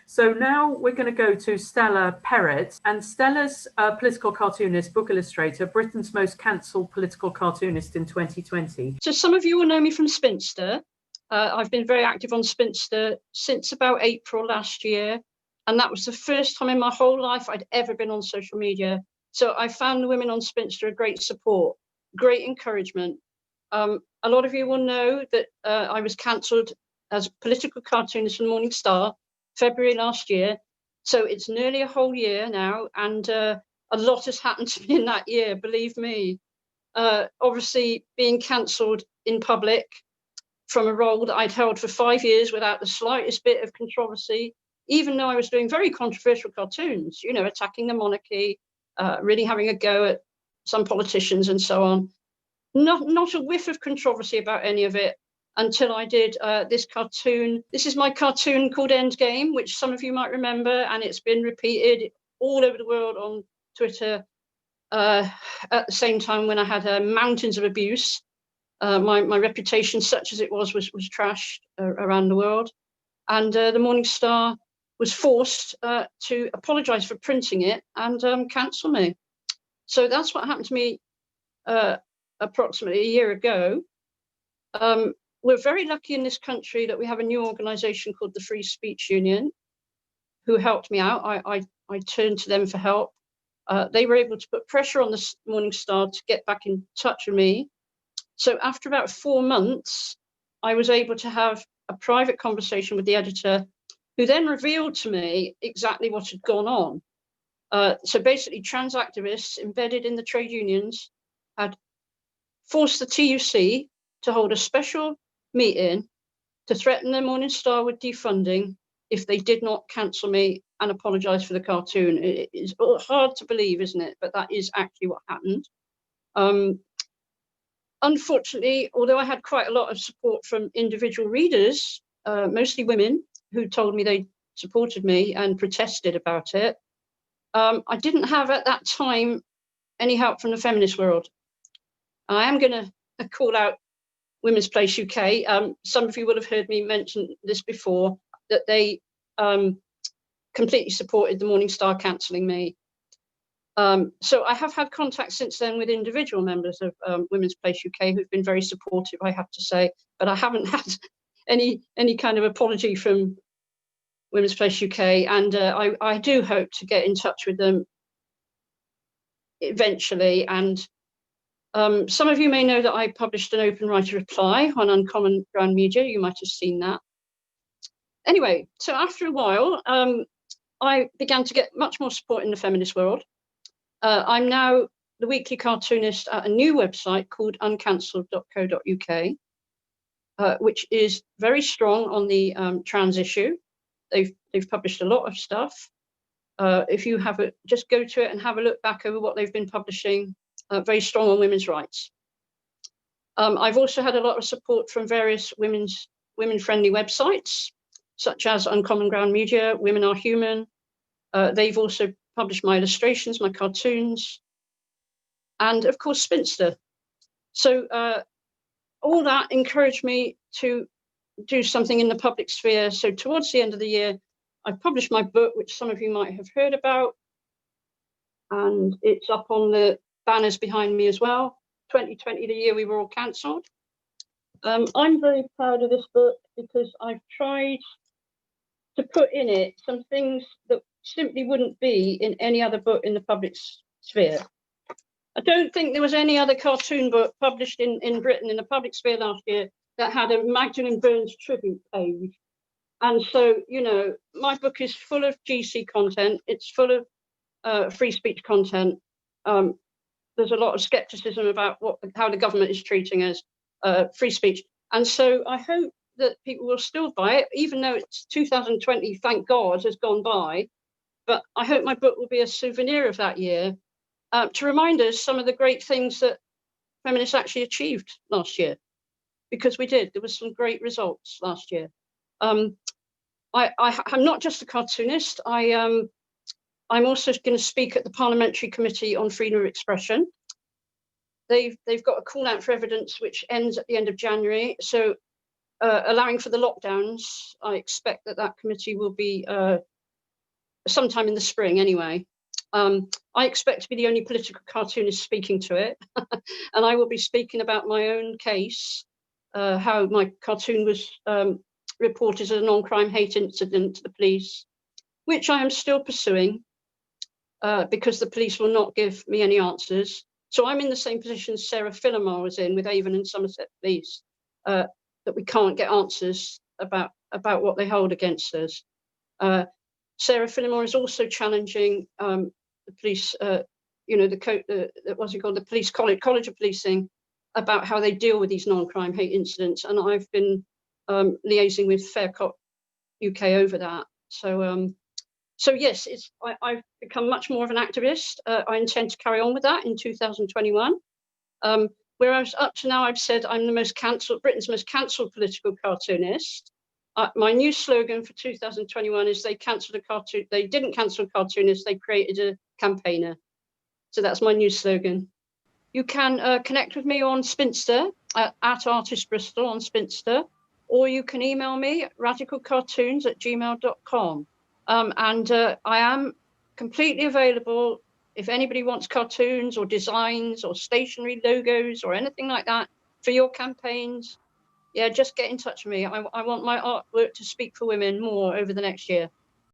So now we're going to go to Stella Perrett, and Stella's a political cartoonist, book illustrator, Britain's most cancelled political cartoonist in 2020. So some of you will know me from Spinster. I've been very active on Spinster since about April last year, and that was the first time in my whole life I'd ever been on social media. So I found the women on Spinster a great support, great encouragement. A lot of you will know that I was cancelled as political cartoonist in Morning Star February last year. So it's nearly a whole year now, and a lot has happened to me in that year, believe me. Obviously being cancelled in public from a role that I'd held for 5 years without the slightest bit of controversy, even though I was doing very controversial cartoons, you know, attacking the monarchy, really having a go at some politicians and so on. Not a whiff of controversy about any of it until I did this cartoon. This is my cartoon called Endgame, which some of you might remember, and it's been repeated all over the world on Twitter at the same time when I had mountains of abuse. My reputation, such as it was trashed around the world. And the Morning Star was forced to apologise for printing it and cancel me. So that's what happened to me approximately a year ago. We're very lucky in this country that we have a new organisation called the Free Speech Union, who helped me out. I turned to them for help. They were able to put pressure on the Morning Star to get back in touch with me. So after about 4 months, I was able to have a private conversation with the editor, who then revealed to me exactly what had gone on. So basically, trans activists embedded in the trade unions had forced the TUC to hold a special meeting to threaten the Morning Star with defunding if they did not cancel me and apologise for the cartoon. It is hard to believe, isn't it? But that is actually what happened. Unfortunately, although I had quite a lot of support from individual readers, mostly women, who told me they supported me and protested about it, I didn't have at that time any help from the feminist world. I am going to call out Women's Place UK. Some of you will have heard me mention this before, that they completely supported the Morning Star cancelling me. So I have had contact since then with individual members of Women's Place UK who've been very supportive, I have to say, but I haven't had any kind of apology from Women's Place UK, and I do hope to get in touch with them eventually. And some of you may know that I published an open writer reply on Uncommon Ground Media. You might have seen that. Anyway, so after a while, I began to get much more support in the feminist world. I'm now the weekly cartoonist at a new website called uncancelled.co.uk, which is very strong on the trans issue. They've published a lot of stuff. If you have it, just go to it and have a look back over what they've been publishing. Very strong on women's rights. I've also had a lot of support from various women-friendly websites, such as Uncommon Ground Media, Women Are Human. They've also published my illustrations, my cartoons, and of course Spinster. So all that encouraged me to do something in the public sphere. So towards the end of the year, I published my book, which some of you might have heard about, and it's up on the banners behind me as well. 2020, the year we were all cancelled. I'm very proud of this book because I've tried to put in it some things that simply wouldn't be in any other book in the public sphere. I don't think there was any other cartoon book published in Britain in the public sphere last year that had a Magdalene Burns tribute page. And so, you know, my book is full of GC content. It's full of free speech content. There's a lot of skepticism about how the government is treating us, free speech. And so I hope that people will still buy it, even though it's 2020, thank God, has gone by. But I hope my book will be a souvenir of that year, to remind us some of the great things that feminists actually achieved last year, because we did. There was some great results last year. I'm not just a cartoonist. I'm also going to speak at the Parliamentary Committee on Freedom of Expression. They've got a call out for evidence which ends at the end of January. So allowing for the lockdowns, I expect that committee will be sometime in the spring anyway. I expect to be the only political cartoonist speaking to it, and I will be speaking about my own case, how my cartoon was reported as a non-crime hate incident to the police, which I am still pursuing because the police will not give me any answers. So I'm in the same position Sarah Phillimore was in with Avon and Somerset Police, that we can't get answers about what they hold against us. Sarah Phillimore is also challenging the police, the police college of policing, about how they deal with these non-crime hate incidents, and I've been liaising with Fair Cop UK over that. So yes, I've become much more of an activist. I intend to carry on with that in 2021. Whereas up to now, I've said I'm Britain's most cancelled political cartoonist. My new slogan for 2021 is they didn't cancel a cartoonist, they created a campaigner. So that's my new slogan. You can connect with me on Spinster, at Artist Bristol on Spinster, or you can email me at radicalcartoons@gmail.com. And I am completely available if anybody wants cartoons or designs or stationery logos or anything like that for your campaigns. Yeah, just get in touch with me. I want my artwork to speak for women more over the next year.